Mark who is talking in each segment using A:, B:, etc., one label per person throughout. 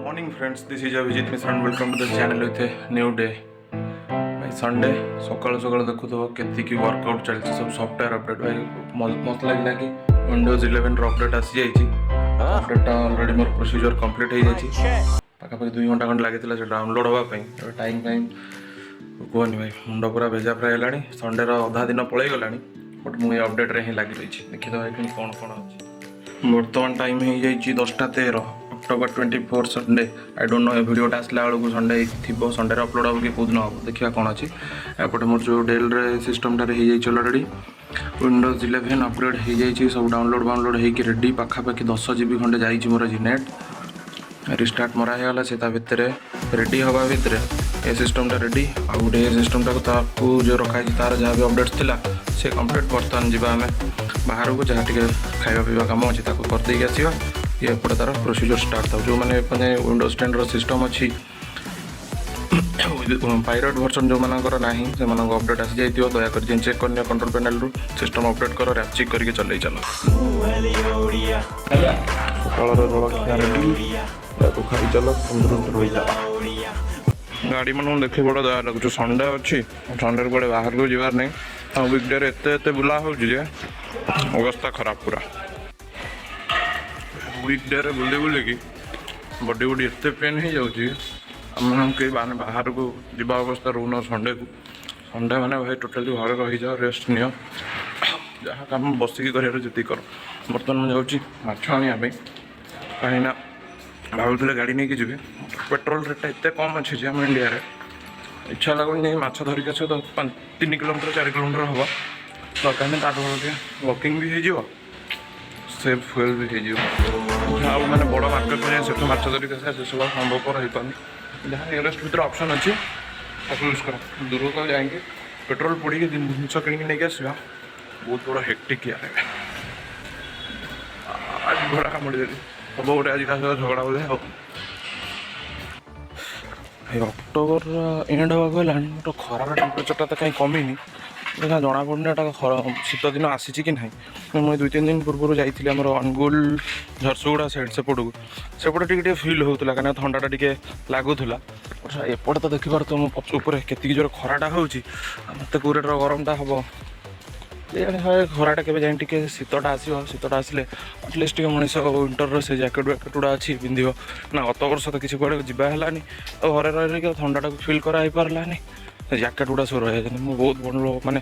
A: Morning friends, this is AbhiJit and welcome to the channel with a new day. भाई Sunday सकाल सकाल देखु तो केतिकी वर्कआउट चलछि सब सॉफ्टवेयर अपडेट भाई मत लागला कि विंडोज 11 रो अपडेट आसी जाइछि अपडेट ऑलरेडी मोर प्रोसीजर कंप्लीट हो जाइछि पाका पाक 2 घंटा खंड लागितला से डाउनलोड होबा पई टाइम कोनी भाई मुंडा पूरा भेजा फ्राई हेलानी संडे रो आधा दिन पळै गलानी बट मु अपडेट रे ही लागि रहिछि देखि दो भाई कोन कोन अछि वर्तमान टाइम हो जाइछि 10:13 October 24 Sunday I don't know a वीडियोटा आसला बेलू संडे थी संडे अपलोड हम कि कौन हम देखा कौन अच्छी एपटे मोर जो डेल सिस्टम हो जाइए ऑलरेडी विंडोज 11 अपग्रेड हो जाइए सब डाउनलोड होगी रेडी पाखापाखि 10 GB खंडे जाइए मोर जी नेट रिस्टार्ट मरा होगा से भितर रेडी हवा भितर ए सिस्टमटा रेडी आ गोटे सिस्टमटा जो रखाई तार जहाँ भी अपडेट्स थिला से कंप्लीट बर्तमान जावा आम बाहर को जहाँ टे खाଇବା पीवा कम अच्छी करदे आसवा ये एपटे तार प्रोसीजर स्टार्ट था जो मैंने विंडोज 10 सिस्टम अच्छी पायरेट वर्जन जो मानकर ना से अपडेट आसी जाइए दयाकर चेक करनी कंट्रोल पैनल रू सिस्टम अपडेट कर चेक करके चल चल खाई चल गाड़ी मन देखे बड़ा दया लगुच संडे अच्छी संडे बड़े बाहर को जीवार नहीं वीकडे एत बुला हो अवस्था खराब पूरा वीकडे बुले बुले कि बॉडी बॉडी एत पेन हो जाऊँगी आम कई माने बाहर को जीवा अवस्था रोन संडे को संडे मैंने भाई टोटाली घर रही जाओ रेस्ट नि जहाँ कम बसिकी कर कर बर्तमान मुझे माछ आने कहीं भावुले गाड़ी नहीं कि जी पेट्रोल रेटा एत कम अच्छे आम इंडिया रे इच्छा लगुनि माछ धरिक आस तो 3 किलोमीटर 4 किलोमीटर हम दरकार ताकि वॉकिंग भी हो सेफ फ्यूल भी हो मैंने बड़ मार्केट में से माछ धरिक आसा से सब संभवपर हो पानी जहाँ नियरेस्ट भर ऑप्शन अच्छी यूज कर दूर को जाएंगे पेट्रोल पड़ी जिन कि नहीं आसवा बहुत बड़ा हेक्टिक यार आज घोड़ा कामुड़ी देली हम गोटे आज झगड़ा बोले अक्टोबर एंड हाँ गलानी खरार टेम्परेचरटा तो कहीं कमी देखा जना पड़ना शीत दिन आसी कि ना मुझे 2-3 दिन पूर्व जाइए आम अनुगुल झरसुगुड़ा साइड सेपटे टे फिल होता कहीं थंडाटा टे लगुला एपटे तो देखिपार तो मुझे केत जोर खराटा हो मत कूरेटर गरमटा हम खराटा के जाए शीतटा आसो शीतटा आसिले आटलिस्ट मनीष विंटर से जैकेट वैकेट गुड़ा अच्छी पिंध ना गत वर्ष तो किसी कड़े जावानी तो घरे रही थंडा फिल कराई पारानी जैकेट गुड़ा सब रही मुझे बहुत बड़ माने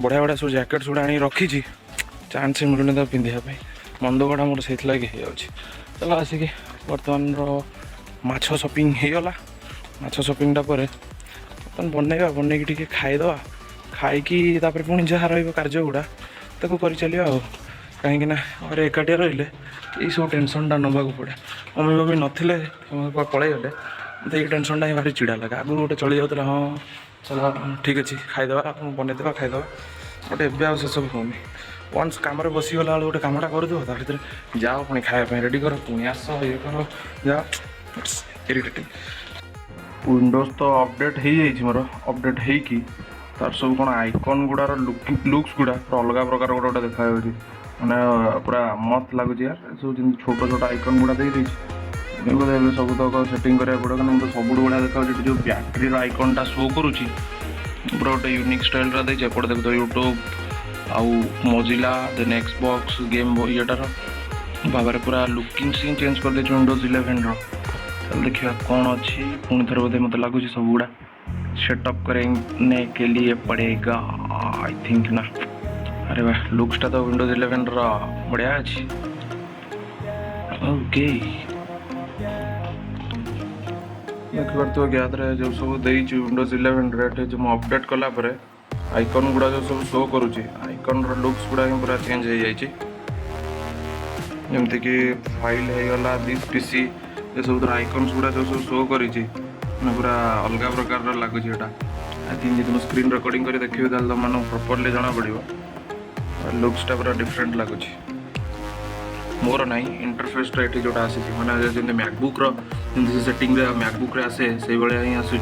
A: बढ़िया बढ़िया सब जैकेट गुड़ा आनी रखी चान्स मिलूनी तो पिंधापी मन दुखटा मोर से लगे चलो आसिक बर्तमान माछ शॉपिंग होगला माछ शॉपिंगटा पर बनैबा बनैकी खाईदे खाईकी पुणी जहाँ कार्य गुड़ा ताको कर चलिए कहीं घरे एकाटिया रही ये सब टेंशनटा नवा पड़े मम्मी बाबी नथिले पलि गले मत ये टेंशनटा ही भारी चिड़ा लगे आगुरी गोटे चली जाता हाँ चलो ठीक अच्छे खाईदे बनईदे खाईदे बट ए से सब होनी वन्स कम बसीगला गोटे कमटा करदे भर जाओ पुणी खाया रेडी कर पुणी आस ये कर जा इरिटेटिंग विंडोज तो अपडेट हो जाइए मोर अपडेट होगी तार सब कौन आइकन गुड़ार लुक्स गुड़ा अलग प्रकार गोटे गोटे देखा मैंने पूरा मस्त लगुच यार सब जमी छोट छोट आइकन गुड़ा देती सब तक सेटिंग करा पड़ो क्या तो सब बढ़िया देखा जो बैटेरी आइकनटा शो करुच्ची पूरा गोटे यूनिक स्टाइल देखिए एपटे देख तो यूट्यूब आउ मोजिला देन एक्सबॉक्स गेम येटार भाव पूरा लुकिंग सीन चेंज कर दे विंडोज 11 रो देखिए कौन अच्छी पुणी थे बोधे मत लगुच सब गुड़ा सेटअप करने के लिए पड़ेगा आई थिंक ना अरे वाह लुक्सटा तो विंडोज 11 रो बढ़िया अच्छी ओके देखिए ज्ञात जो सब देती विंडोज 11 रे जो अपडेट कला आइकन गुड़ा जो सब शो करुच्ची आइकन लुक्स गुड़ा पूरा चेंज हो जाए जमीक फाइल होगा दिस पीसी ये सब आइकन्स गुड़ा जो सब शो कर पूरा अलग प्रकार लगुच आई थिंक जो स्क्रीन रिकॉर्डिंग कर देखिए तो मैं प्रॉपर्ली जना पड़ो लुक्सटा पूरा डिफरेंट लगुच मोर ना इंटरफेस ये जोटा आसी मैंने जमी मैकबुक सेटिंग मैकबुक आसे से भाया ही आसूँ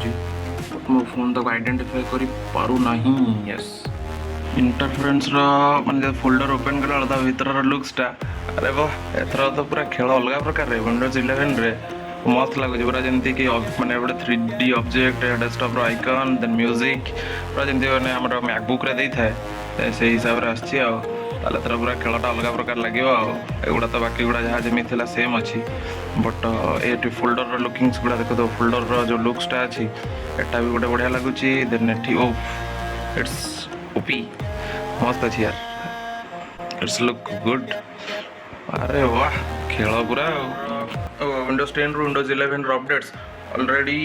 A: मो फोन तक आइडेंटिफाई कर पारू नहीं यस इंटरफेरेंस माने फोल्डर ओपन कला भर लुक्सटा अरे वाह एथर तो पूरा खेल अलग प्रकार विंडोज 11 रे मस्त लगुच पूरा जमी कि मैंने गोटे 3D object desktop icon then music पूरा जमी मैंने आम मैकबुक रे थाए से हिसाब से आसला तर पूरा खेलटा अलग प्रकार लगे एगुड़ा तो बाकी गुड़ा जहाँ जमी थी सेम अच्छी बट ये फोल्डर लुकिंग्स गुड़ा देख तो फोल्डर जो लुक्सटा अच्छी एटा भी गोटे बढ़िया लगुच देन एटी ओ इट्स ओपी मस्त अच्छी यार इट्स लुक गुड अरे वाह खेल पूरा विंडोज 10 रु विंडोज 11 रो अपडेट्स ऑलरेडी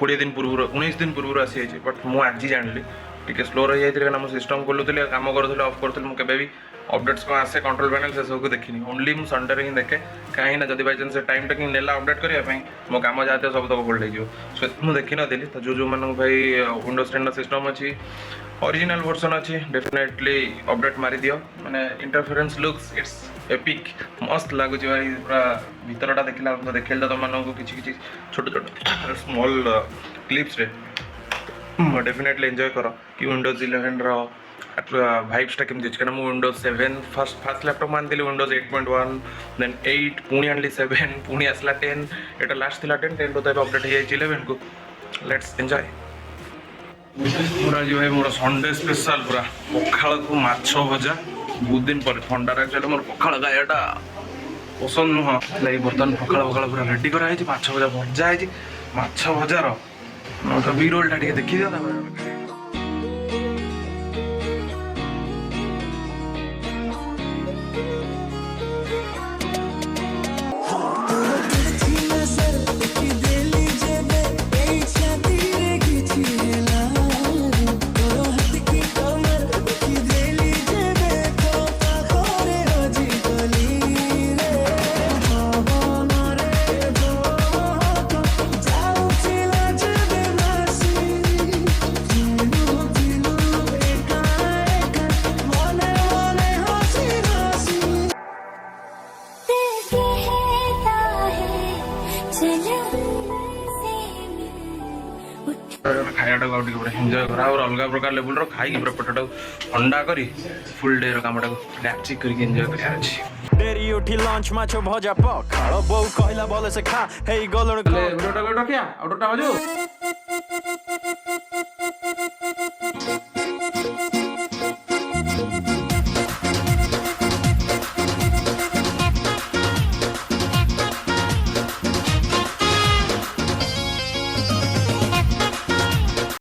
A: 20 दिन पूर्व 19 दिन पूर्व आसी जाइए बट मु आज जानिली टिके स्लो रही जाइए ना सिस्टम खोलुली काम करूँ ऑफ करूँ मुझे भी अपडेट्स कौन आसे कंट्रोल पैनल से सब देखनी ओनली मुझे संडे ही देखे कहीं ना जब बाई चान्स टाइम टेकिंग नेला अपडेट करने मो काम जाते सब तक होल्ड हो मुझे देखी नी तो जो मैंने भाई विंडोज 10 सिस्टम अच्छी ओरिजिनल वर्जन अच्छी डेफिनेटली अपडेट मारी दियो मैंने इंटरफेरेंस लुक्स इट्स एपिक मस्त लगुच भाई पूरा भीतरटा देखला देखा तुम मानक किसी छोट छोट स्मॉल क्लिप्स रे डेफिनेटली एंजॉय कर कि विंडोज 11 रो भाइब्सटा केमती अच्छी कहना विंडोज 7 फर्स्ट लैपटॉप मानती विंडोज 8.1 देन 8 पुणी आनी 7 पुणी आसला 10 एटा लास्ट थी 10 तो अपडेट हो 11 को लेट्स एंजॉय पूरा जी भाई मोर संडे स्पेशल पूरा पखाल को माछ भजा बहुत दिन पर ठंडा एक्चुअली मोर पखाल खायाटा पसंद नुह लगे बर्तमान पखाल पखाल पूरा रेडी कराई माछ भजा भजा है माछ भजार बी रोलटा देखी दिया खायाटा को एंजॉय करा और अलग प्रकार लेवल रो खाई पूरा पेटा ठंडा करी फुल डे रो कामटा को रैपचिक करके एंजॉय करिया अछि डेरी उठी लंच माछ भजा पखाल बौ कहला बोले से खा हे गलण ले वीडियोटा रखिया ऑटोटा हो जो